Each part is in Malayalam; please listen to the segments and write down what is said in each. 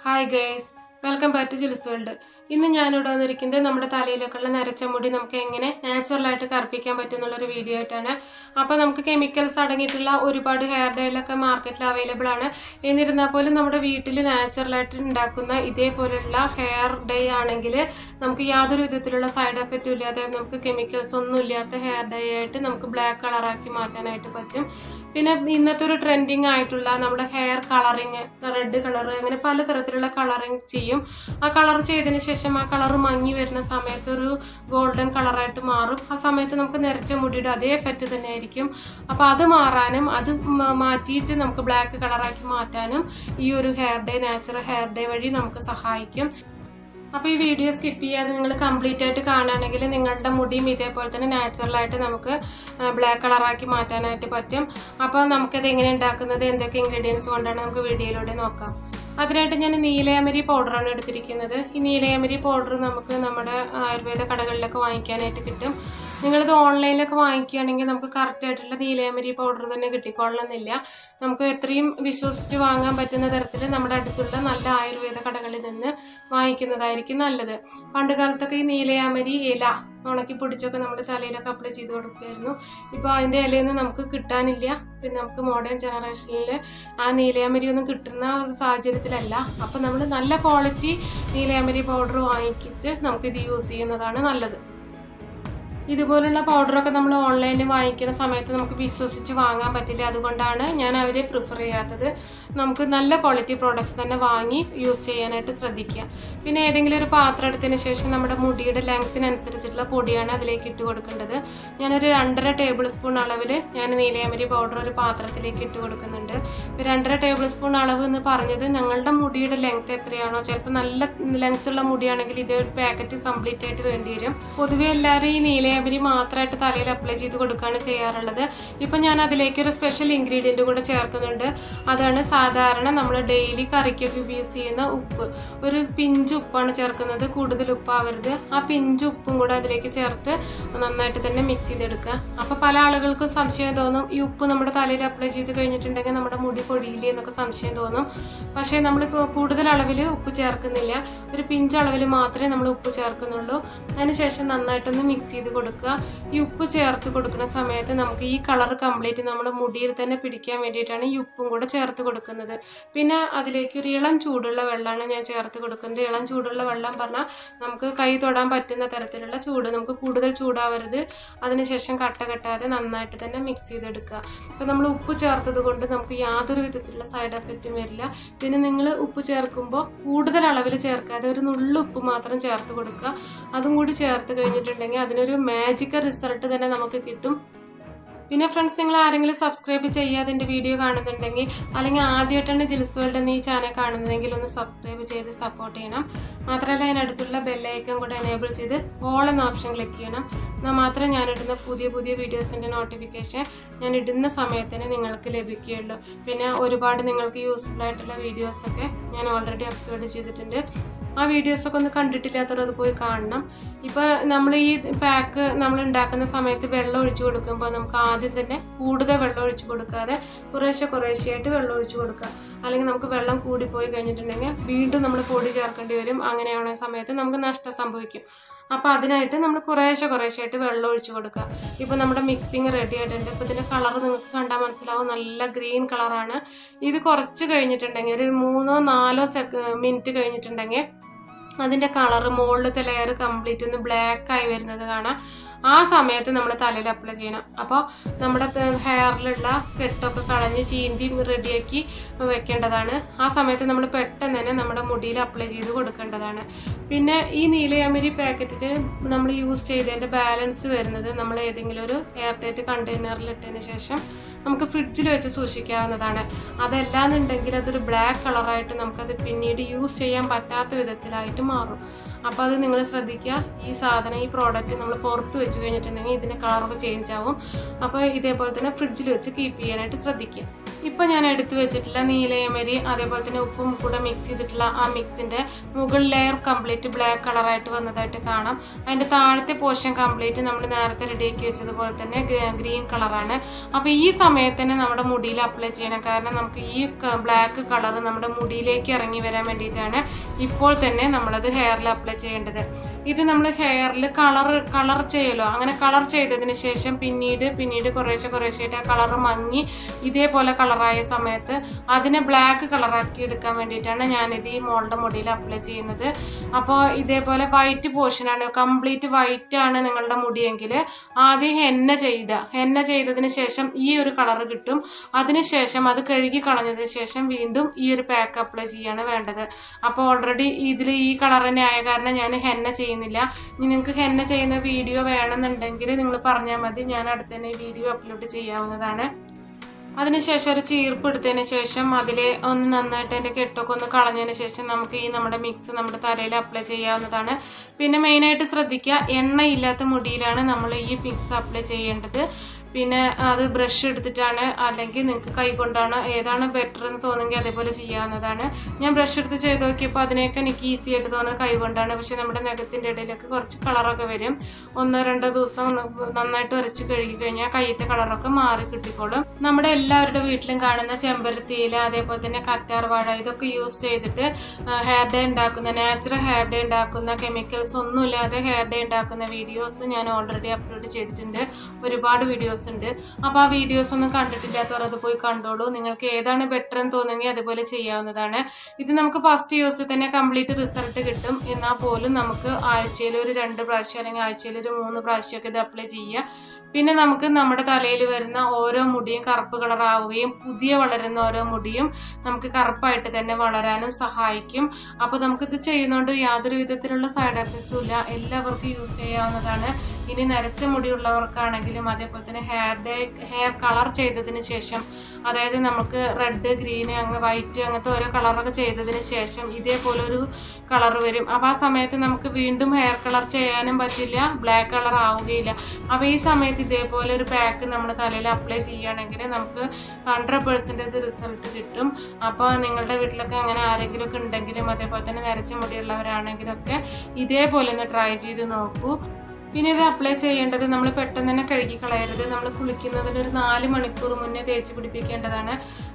Hi guys, welcome back to Jules World. ഇന്ന് ഞാൻ ഇവിടെ വന്നിരിക്കുന്നത് നമ്മുടെ തലയിലേക്കുള്ള നരച്ച മുടി നമുക്ക് എങ്ങനെ നാച്ചുറൽ ആയിട്ട് കറുപ്പിക്കാൻ പറ്റുന്നുള്ള ഒരു വീഡിയോ ആയിട്ടാണ്. അപ്പോൾ നമുക്ക് കെമിക്കൽസ് അടങ്ങിയിട്ടുള്ള ഒരുപാട് ഹെയർ ഡൈ ഒക്കെ മാർക്കറ്റിൽ അവൈലബിൾ ആണ്. എന്നിരുന്നാൽ പോലും നമ്മുടെ വീട്ടിൽ നാച്ചുറൽ ആയിട്ട് ഉണ്ടാക്കുന്ന ഇതേപോലുള്ള ഹെയർ ഡൈ ആണെങ്കിൽ നമുക്ക് യാതൊരു വിധത്തിലുള്ള സൈഡ് എഫക്റ്റും ഇല്ലാതെ നമുക്ക് കെമിക്കൽസ് ഒന്നും ഇല്ലാത്ത ഹെയർ ഡൈ ആയിട്ട് നമുക്ക് ബ്ലാക്ക് കളറാക്കി മാറ്റാനായിട്ട് പറ്റും. പിന്നെ ഇന്നത്തെ ഒരു ട്രെൻഡിങ് ആയിട്ടുള്ള നമ്മുടെ ഹെയർ കളറിങ്, റെഡ് കളർ, അങ്ങനെ പലതരത്തിലുള്ള കളറിങ് ചെയ്യും. ആ കളർ ചെയ്തതിന് ശേഷം ആ കളർ മങ്ങി വരുന്ന സമയത്ത് ഒരു ഗോൾഡൻ കളറായിട്ട് മാറും. ആ സമയത്ത് നമുക്ക് നരച്ച മുടിയുടെ അതേ എഫക്റ്റ് തന്നെ ആയിരിക്കും. അപ്പോൾ അത് മാറാനും അത് മാറ്റിയിട്ട് നമുക്ക് ബ്ലാക്ക് കളറാക്കി മാറ്റാനും ഈ ഒരു hair dye, natural hair dye വഴി നമുക്ക് സഹായിക്കും. അപ്പോൾ ഈ വീഡിയോ സ്കിപ്പ് ചെയ്യാതെ നിങ്ങൾ കംപ്ലീറ്റ് ആയിട്ട് കാണുകയാണെങ്കിൽ നിങ്ങളുടെ മുടിയും ഇതേപോലെ തന്നെ നാച്ചുറലായിട്ട് നമുക്ക് ബ്ലാക്ക് കളറാക്കി മാറ്റാനായിട്ട് പറ്റും. അപ്പോൾ നമുക്കത് എങ്ങനെ ഉണ്ടാക്കുന്നത്, എന്തൊക്കെ ഇൻഗ്രീഡിയൻസ് കൊണ്ടാണ് നമുക്ക് വീഡിയോയിലൂടെ നോക്കാം. അതിനായിട്ട് ഞാൻ നീലയമരി പൗഡറാണ് എടുത്തിരിക്കുന്നത്. ഈ നീലയമരി പൗഡർ നമുക്ക് നമ്മുടെ ആയുർവേദ കടകളിലൊക്കെ വാങ്ങിക്കാനായിട്ട് കിട്ടും. നിങ്ങളിത് ഓൺലൈനിലൊക്കെ വാങ്ങിക്കുകയാണെങ്കിൽ നമുക്ക് കറക്റ്റായിട്ടുള്ള നീലയമരി പൗഡർ തന്നെ കിട്ടിക്കൊള്ളണമെന്നില്ല. നമുക്ക് എത്രയും വിശ്വസിച്ച് വാങ്ങാൻ പറ്റുന്ന തരത്തിൽ നമ്മുടെ അടുത്തുള്ള നല്ല ആയുർവേദ കടകളിൽ നിന്ന് വാങ്ങിക്കുന്നതായിരിക്കും നല്ലത്. പണ്ട് കാലത്തൊക്കെ ഈ നീലയാമരി ഇല ഉണക്കി പൊടിച്ചൊക്കെ നമ്മുടെ തലയിലൊക്കെ അപ്ലൈ ചെയ്ത് കൊടുക്കുമായിരുന്നു. ഇപ്പോൾ അതിൻ്റെ ഇലയൊന്നും നമുക്ക് കിട്ടാനില്ല. പിന്നെ നമുക്ക് മോഡേൺ ജനറേഷനിൽ ആ നീലയാമരി ഒന്നും കിട്ടുന്ന ഒരു സാഹചര്യത്തിലല്ല. അപ്പോൾ നമ്മൾ നല്ല ക്വാളിറ്റി നീലയാമരി പൗഡർ വാങ്ങിച്ചിട്ട് നമുക്കിത് യൂസ് ചെയ്യുന്നതാണ് നല്ലത്. ഇതുപോലുള്ള പൗഡറൊക്കെ നമ്മൾ ഓൺലൈനിൽ വാങ്ങിക്കുന്ന സമയത്ത് നമുക്ക് വിശ്വസിച്ച് വാങ്ങാൻ പറ്റില്ല. അതുകൊണ്ടാണ് ഞാൻ അവരെ പ്രിഫർ ചെയ്യാത്തത്. നമുക്ക് നല്ല ക്വാളിറ്റി പ്രോഡക്റ്റ്സ് തന്നെ വാങ്ങി യൂസ് ചെയ്യാനായിട്ട് ശ്രദ്ധിക്കുക. പിന്നെ ഏതെങ്കിലും ഒരു പാത്രം എടുത്തതിന് ശേഷം നമ്മുടെ മുടിയുടെ ലെങ്ത്തിനനുസരിച്ചിട്ടുള്ള പൊടിയാണ് അതിലേക്ക് ഇട്ട് കൊടുക്കേണ്ടത്. ഞാനൊരു 2.5 ടേബിൾ സ്പൂൺ അളവിൽ ഞാൻ നീലയമരി പൗഡർ ഒരു പാത്രത്തിലേക്ക് ഇട്ട് കൊടുക്കുന്നുണ്ട്. 2.5 ടേബിൾ സ്പൂൺ അളവ് എന്ന് പറഞ്ഞത് ഞങ്ങളുടെ മുടിയുടെ ലെങ്ത്ത് എത്രയാണോ, ചിലപ്പോൾ നല്ല ലെങ്ത്തുള്ള മുടിയാണെങ്കിൽ ഇതേ ഒരു പാക്കറ്റ് കംപ്ലീറ്റ് ആയിട്ട് വേണ്ടി വരും. പൊതുവെ എല്ലാവരും ഈ നീലയമരി മാത്രമായിട്ട് തലയിൽ അപ്ലൈ ചെയ്ത് കൊടുക്കുകയാണ് ചെയ്യാറുള്ളത്. ഇപ്പം ഞാൻ അതിലേക്ക് ഒരു സ്പെഷ്യൽ ഇൻഗ്രീഡിയൻറ്റ് കൂടെ ചേർക്കുന്നുണ്ട്. അതാണ് സാധാരണ നമ്മൾ ഡെയിലി കറിക്കൊക്കെ യൂസ് ചെയ്യുന്ന ഉപ്പ്. ഒരു പിഞ്ച് ഉപ്പാണ് ചേർക്കുന്നത്, കൂടുതൽ ഉപ്പാവരുത്. ആ പിഞ്ച് ഉപ്പും കൂടെ അതിലേക്ക് ചേർത്ത് നന്നായിട്ട് തന്നെ മിക്സ് ചെയ്തെടുക്കുക. അപ്പോൾ പല ആളുകൾക്കും സംശയം തോന്നും, ഈ ഉപ്പ് നമ്മുടെ തലയിൽ അപ്ലൈ ചെയ്ത് കഴിഞ്ഞിട്ടുണ്ടെങ്കിൽ നമ്മുടെ മുടി പൊടിയില്ലേ എന്നൊക്കെ സംശയം തോന്നും. പക്ഷേ നമ്മൾ കൂടുതൽ അളവിൽ ഉപ്പ് ചേർക്കുന്നില്ല. ഒരു പിഞ്ച് അളവിൽ മാത്രമേ നമ്മൾ ഉപ്പ് ചേർക്കുന്നുള്ളൂ. അതിനുശേഷം നന്നായിട്ടൊന്ന് മിക്സ് ചെയ്ത് കൊടുക്കുക. ഈ ഉപ്പ് ചേർത്ത് കൊടുക്കുന്ന സമയത്ത് നമുക്ക് ഈ കളർ കംപ്ലീറ്റ് നമ്മുടെ മുടിയിൽ തന്നെ പിടിക്കാൻ വേണ്ടിയിട്ടാണ് ഈ ഉപ്പും കൂടെ ചേർത്ത് കൊടുക്കുന്നത്. പിന്നെ അതിലേക്ക് ഒരു ഇളം ചൂടുള്ള വെള്ളമാണ് ഞാൻ ചേർത്ത് കൊടുക്കുന്നത്. ഇളം ചൂടുള്ള വെള്ളം പറഞ്ഞാൽ നമുക്ക് കൈ തൊടാൻ പറ്റുന്ന തരത്തിലുള്ള ചൂട്, നമുക്ക് കൂടുതൽ ചൂടാവരുത്. അതിനുശേഷം കട്ട കെട്ടാതെ നന്നായിട്ട് തന്നെ മിക്സ് ചെയ്തെടുക്കുക. അപ്പോൾ നമ്മൾ ഉപ്പ് ചേർത്തത് കൊണ്ട് നമുക്ക് യാതൊരു വിധത്തിലുള്ള സൈഡ് എഫക്റ്റും വരില്ല. പിന്നെ നിങ്ങൾ ഉപ്പ് ചേർക്കുമ്പോൾ കൂടുതൽ അളവിൽ ചേർക്കാതെ ഒരു നുള്ളു ഉപ്പ് മാത്രം ചേർത്ത് കൊടുക്കുക. അതും കൂടി ചേർത്ത് കഴിഞ്ഞിട്ടുണ്ടെങ്കിൽ അതിനൊരു മാജിക്കൽ റിസൾട്ട് തന്നെ നമുക്ക് കിട്ടും. പിന്നെ ഫ്രണ്ട്സ്, നിങ്ങൾ ആരെങ്കിലും സബ്സ്ക്രൈബ് ചെയ്യാതെ എൻ്റെ വീഡിയോ കാണുന്നുണ്ടെങ്കിൽ, അല്ലെങ്കിൽ ആദ്യമായിട്ടാണ് ജിൽസ് വേൾഡ് എന്ന ഈ ചാനൽ കാണുന്നതെങ്കിൽ ഒന്ന് സബ്സ്ക്രൈബ് ചെയ്ത് സപ്പോർട്ട് ചെയ്യണം. മാത്രമല്ല അതിനടുത്തുള്ള ബെല്ലൈക്കൺ കൂടെ എനേബിൾ ചെയ്ത് ഓൾ എന്ന ഓപ്ഷൻ ക്ലിക്ക് ചെയ്യണം. എന്നാൽ മാത്രമേ ഞാനിടുന്ന പുതിയ പുതിയ വീഡിയോസിൻ്റെ നോട്ടിഫിക്കേഷൻ ഞാൻ ഇടുന്ന സമയത്തിന് നിങ്ങൾക്ക് ലഭിക്കുകയുള്ളൂ. പിന്നെ ഒരുപാട് നിങ്ങൾക്ക് യൂസ്ഫുൾ ആയിട്ടുള്ള വീഡിയോസൊക്കെ ഞാൻ ഓൾറെഡി അപ്ലോഡ് ചെയ്തിട്ടുണ്ട്. ആ വീഡിയോസൊക്കെ ഒന്ന് കണ്ടിട്ടില്ലാത്തവർ അത് പോയി കാണണം. ഇപ്പോൾ നമ്മൾ ഈ പാക്ക് നമ്മൾ ഉണ്ടാക്കുന്ന സമയത്ത് വെള്ളം ഒഴിച്ചു കൊടുക്കുമ്പോൾ നമുക്ക് ആദ്യം തന്നെ കൂടുതൽ വെള്ളം ഒഴിച്ചു കൊടുക്കാതെ കുറേശ്ശെയായിട്ട് വെള്ളം ഒഴിച്ചു കൊടുക്കുക. അല്ലെങ്കിൽ നമുക്ക് വെള്ളം കൂടിപ്പോയി കഴിഞ്ഞിട്ടുണ്ടെങ്കിൽ വീണ്ടും നമ്മൾ പൊടി ചേർക്കേണ്ടി വരും. അങ്ങനെയാവുന്ന സമയത്ത് നമുക്ക് നഷ്ടം സംഭവിക്കും. അപ്പോൾ അതിനായിട്ട് നമ്മൾ കുറേശ്ശെയായിട്ട് വെള്ളം ഒഴിച്ചു കൊടുക്കുക. ഇപ്പോൾ നമ്മുടെ മിക്സിങ് റെഡി ആയിട്ടുണ്ട്. ഇപ്പോൾ ഇതിൻ്റെ കളർ നിങ്ങൾക്ക് കണ്ടാൽ മനസ്സിലാവും, നല്ല ഗ്രീൻ കളറാണ്. ഇത് കുറച്ച് കഴിഞ്ഞിട്ടുണ്ടെങ്കിൽ ഒരു 3-4 മിനിറ്റ് കഴിഞ്ഞിട്ടുണ്ടെങ്കിൽ അതിൻ്റെ കളറ് മുകളിലത്തെ ലെയർ കംപ്ലീറ്റ് ഒന്ന് ബ്ലാക്ക് ആയി വരുന്നത് കാണാം. ആ സമയത്ത് നമ്മൾ തലയിൽ അപ്ലൈ ചെയ്യണം. അപ്പോൾ നമ്മുടെ ഹെയറിലുള്ള കെട്ടൊക്കെ കളഞ്ഞ് ചീന്തി റെഡിയാക്കി വെക്കേണ്ടതാണ്. ആ സമയത്ത് നമ്മൾ പെട്ടെന്ന് തന്നെ നമ്മുടെ മുടിയിൽ അപ്ലൈ ചെയ്ത് കൊടുക്കേണ്ടതാണ്. പിന്നെ ഈ നീലയമരി പാക്കറ്റിൽ നമ്മൾ യൂസ് ചെയ്തതിൻ്റെ ബാലൻസ് വരുന്നത് നമ്മൾ ഏതെങ്കിലും ഒരു എയർ ടൈറ്റ് കണ്ടെയ്നറിൽ ഇട്ടതിന് ശേഷം നമുക്ക് ഫ്രിഡ്ജിൽ വെച്ച് സൂക്ഷിക്കാവുന്നതാണ്. അതല്ലാന്നുണ്ടെങ്കിൽ അതൊരു ബ്ലാക്ക് കളറായിട്ട് നമുക്കത് പിന്നീട് യൂസ് ചെയ്യാൻ പറ്റാത്ത വിധത്തിലായിട്ട് മാറും. അപ്പോൾ അത് നിങ്ങൾ ശ്രദ്ധിക്കുക. ഈ സാധനം, ഈ പ്രോഡക്റ്റ് നമ്മൾ പുറത്ത് വെച്ച് കഴിഞ്ഞിട്ടുണ്ടെങ്കിൽ ഇതിൻ്റെ കളറൊക്കെ ചേഞ്ച് ആവും. അപ്പോൾ ഇതേപോലെ തന്നെ ഫ്രിഡ്ജിൽ വെച്ച് കീപ്പ് ചെയ്യാനായിട്ട് ശ്രദ്ധിക്കുക. ഇപ്പോൾ ഞാൻ എടുത്തു വെച്ചിട്ടുള്ള നീലയമരി അതേപോലെ തന്നെ ഉപ്പും കൂടെ മിക്സ് ചെയ്തിട്ടുള്ള ആ മിക്സിൻ്റെ മുകൾ ലെയർ കംപ്ലീറ്റ് ബ്ലാക്ക് കളറായിട്ട് വന്നതായിട്ട് കാണാം. അതിൻ്റെ താഴത്തെ പോർഷൻ കംപ്ലീറ്റ് നമ്മൾ നേരത്തെ റെഡിയാക്കി വെച്ചതുപോലെ തന്നെ ഗ്രീൻ കളറാണ്. അപ്പോൾ ഈ സമയത്ത് തന്നെ നമ്മുടെ മുടിയിൽ അപ്ലൈ ചെയ്യണം. കാരണം നമുക്ക് ഈ ബ്ലാക്ക് കളർ നമ്മുടെ മുടിയിലേക്ക് ഇറങ്ങി വരാൻ വേണ്ടിയിട്ടാണ് ഇപ്പോൾ തന്നെ നമ്മളത് ഹെയറിൽ അപ്ലൈ ചെയ്യേണ്ടത്. ഇത് നമ്മൾ ഹെയറിൽ കളർ ചെയ്യലോ, അങ്ങനെ കളർ ചെയ്തതിന് ശേഷം പിന്നീട് കുറേശ്ശെയായിട്ട് ആ കളർ മങ്ങി ഇതേപോലെ കളറായ സമയത്ത് അതിനെ ബ്ലാക്ക് കളറാക്കി എടുക്കാൻ വേണ്ടിയിട്ടാണ് ഞാനിത് ഈ മോളുടെ മുടിയിൽ അപ്ലൈ ചെയ്യുന്നത്. അപ്പോൾ ഇതേപോലെ വൈറ്റ് പോർഷനാണ്, കംപ്ലീറ്റ് വൈറ്റ് ആണ് നിങ്ങളുടെ മുടിയെങ്കിൽ ആദ്യം ഹെന്ന ചെയ്തതിന് ശേഷം ഈ ഒരു കളർ കിട്ടും. അതിനുശേഷം അത് കഴുകി കളഞ്ഞതിന് ശേഷം വീണ്ടും ഈ ഒരു പാക്ക് അപ്ലൈ ചെയ്യാണ് വേണ്ടത്. അപ്പോൾ ഓൾറെഡി ഇതിൽ ഈ കളർ തന്നെ ആയ കാരണം ഞാൻ ഹെന്ന ചെയ്യുന്നില്ല. ഇനി നിങ്ങൾക്ക് ഹെന്ന ചെയ്യുന്ന വീഡിയോ വേണമെന്നുണ്ടെങ്കിൽ നിങ്ങൾ പറഞ്ഞാൽ മതി, ഞാൻ അടുത്ത് തന്നെ വീഡിയോ അപ്ലോഡ് ചെയ്യാവുന്നതാണ്. അതിനുശേഷം ഒരു ചീർപ്പ് എടുത്തതിന് ശേഷം അതിൽ ഒന്ന് നന്നായിട്ട് അതിൻ്റെ കെട്ടൊക്കെ ഒന്ന് കളഞ്ഞതിന് ശേഷം നമുക്ക് ഈ നമ്മുടെ മിക്സ് നമ്മുടെ തലയിൽ അപ്ലൈ ചെയ്യാവുന്നതാണ്. പിന്നെ മെയിനായിട്ട് ശ്രദ്ധിക്കുക, എണ്ണയില്ലാത്ത മുടിയിലാണ് നമ്മൾ ഈ മിക്സ് അപ്ലൈ ചെയ്യേണ്ടത്. പിന്നെ അത് ബ്രഷ് എടുത്തിട്ടാണ് അല്ലെങ്കിൽ നിങ്ങൾക്ക് കൈ കൊണ്ടാണ് ഏതാണ് ബെറ്റർ എന്ന് തോന്നുമെങ്കിൽ അതേപോലെ ചെയ്യാവുന്നതാണ്. ഞാൻ ബ്രഷ് എടുത്ത് ചെയ്ത് നോക്കിയപ്പോൾ അതിനൊക്കെ എനിക്ക് ഈസി ആയിട്ട് തോന്നുന്നത് കൈ കൊണ്ടാണ്. പക്ഷെ നമ്മുടെ നഖത്തിൻ്റെ ഇടയിലൊക്കെ കുറച്ച് കളറൊക്കെ വരും. 1-2 ദിവസം നന്നായിട്ട് ഉരച്ച് കഴുകി കഴിഞ്ഞാൽ കയ്യത്തെ കളറൊക്കെ മാറി കിട്ടിക്കോളും. നമ്മുടെ എല്ലാവരുടെ വീട്ടിലും കാണുന്ന ചെമ്പരത്തിയില അതേപോലെ തന്നെ കറ്റാർവാഴ ഇതൊക്കെ യൂസ് ചെയ്തിട്ട് ഹെയർ ഡേ ഉണ്ടാക്കുന്ന നാച്ചുറൽ ഹെയർ ഡേ ഉണ്ടാക്കുന്ന കെമിക്കൽസ് ഒന്നുമില്ലാതെ ഹെയർ ഡേ ഉണ്ടാക്കുന്ന വീഡിയോസ് ഞാൻ ഓൾറെഡി അപ്ലോഡ് ചെയ്തിട്ടുണ്ട്. ഒരുപാട് വീഡിയോസ് ഉണ്ട്. അപ്പോൾ ആ വീഡിയോസ് ഒന്നും കണ്ടിട്ടില്ലാത്തവർ അത് പോയി കണ്ടോളൂ. നിങ്ങൾക്ക് ഏതാണ് ബെറ്റർ എന്ന് തോന്നുമെങ്കിൽ അതുപോലെ ചെയ്യാവുന്നതാണ്. ഇത് നമുക്ക് ഫസ്റ്റ് യൂസിൽ തന്നെ കംപ്ലീറ്റ് റിസൾട്ട് കിട്ടും. എന്നാൽ പോലും നമുക്ക് ആഴ്ചയിൽ ഒരു 2 പ്രാവശ്യം അല്ലെങ്കിൽ ആഴ്ചയിൽ ഒരു 3 പ്രാവശ്യമൊക്കെ ഇത് അപ്ലൈ ചെയ്യുക. പിന്നെ നമുക്ക് നമ്മുടെ തലയിൽ വരുന്ന ഓരോ മുടിയും കറുപ്പ് കളറാവുകയും പുതിയ വളരുന്ന ഓരോ മുടിയും നമുക്ക് കറുപ്പായിട്ട് തന്നെ വളരാനും സഹായിക്കും. അപ്പോൾ നമുക്കിത് ചെയ്യുന്നതുകൊണ്ട് യാതൊരു വിധത്തിലുള്ള സൈഡ് എഫക്ട്സും ഇല്ല. എല്ലാവർക്കും യൂസ് ചെയ്യാവുന്നതാണ്. ഇനി നരച്ച മുടിയുള്ളവർക്കാണെങ്കിലും അതേപോലെ തന്നെ ഹെയർ കളർ ചെയ്തതിന് ശേഷം, അതായത് നമുക്ക് റെഡ്, ഗ്രീൻ, വൈറ്റ് അങ്ങനത്തെ ഓരോ കളറൊക്കെ ചെയ്തതിന് ശേഷം ഇതേപോലെ ഒരു കളർ വരും. അപ്പോൾ ആ സമയത്ത് നമുക്ക് വീണ്ടും ഹെയർ കളർ ചെയ്യാനും പറ്റില്ല, ബ്ലാക്ക് കളർ ആവുകയില്ല. അപ്പോൾ ഈ സമയത്ത് ഇതേപോലെ ഒരു പാക്ക് നമ്മുടെ തലയിൽ അപ്ലൈ ചെയ്യുകയാണെങ്കിൽ നമുക്ക് 100% റിസൾട്ട് കിട്ടും. അപ്പോൾ നിങ്ങളുടെ വീട്ടിലൊക്കെ അങ്ങനെ ആരെങ്കിലുമൊക്കെ ഉണ്ടെങ്കിലും അതേപോലെ തന്നെ നരച്ച മുടിയുള്ളവരാണെങ്കിലൊക്കെ ഇതേപോലെ ഒന്ന് ട്രൈ ചെയ്ത് നോക്കൂ. പിന്നെ ഇത് അപ്ലൈ ചെയ്യേണ്ടത് നമ്മൾ പെട്ടെന്ന് തന്നെ കഴുകി കളയരുത്. നമ്മൾ കുളിക്കുന്നതിന് ഒരു 4 മണിക്കൂർ മുന്നേ തേച്ച് പിടിപ്പിക്കേണ്ടതാണ്.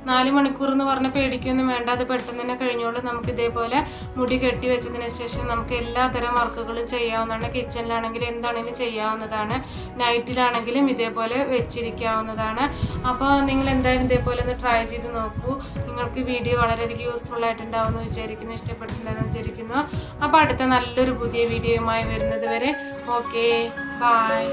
4 മണിക്കൂർ എന്ന് പറഞ്ഞാൽ പേടിക്കൊന്നും വേണ്ട, അത് പെട്ടെന്ന് തന്നെ കഴിഞ്ഞോളൂ. നമുക്ക് ഇതേപോലെ മുടി കെട്ടി വെച്ചതിന് ശേഷം നമുക്ക് എല്ലാത്തരം വർക്കുകളും ചെയ്യാവുന്നതാണ്. കിച്ചണിലാണെങ്കിലും എന്താണെങ്കിലും ചെയ്യാവുന്നതാണ്. നൈറ്റിലാണെങ്കിലും ഇതേപോലെ വെച്ചിരിക്കാവുന്നതാണ്. അപ്പോൾ നിങ്ങൾ എന്തായാലും ഇതേപോലെ ഒന്ന് ട്രൈ ചെയ്ത് നോക്കൂ. നിങ്ങൾക്ക് വീഡിയോ വളരെയധികം യൂസ്ഫുൾ ആയിട്ടുണ്ടാവുമെന്ന് വിചാരിക്കുന്നു, ഇഷ്ടപ്പെട്ടിട്ടുണ്ടെന്ന് വിചാരിക്കുന്നു. അപ്പോൾ അടുത്ത നല്ലൊരു പുതിയ വീഡിയോയുമായി വരുന്നത് വരെ ഓക്കെ, ബൈ.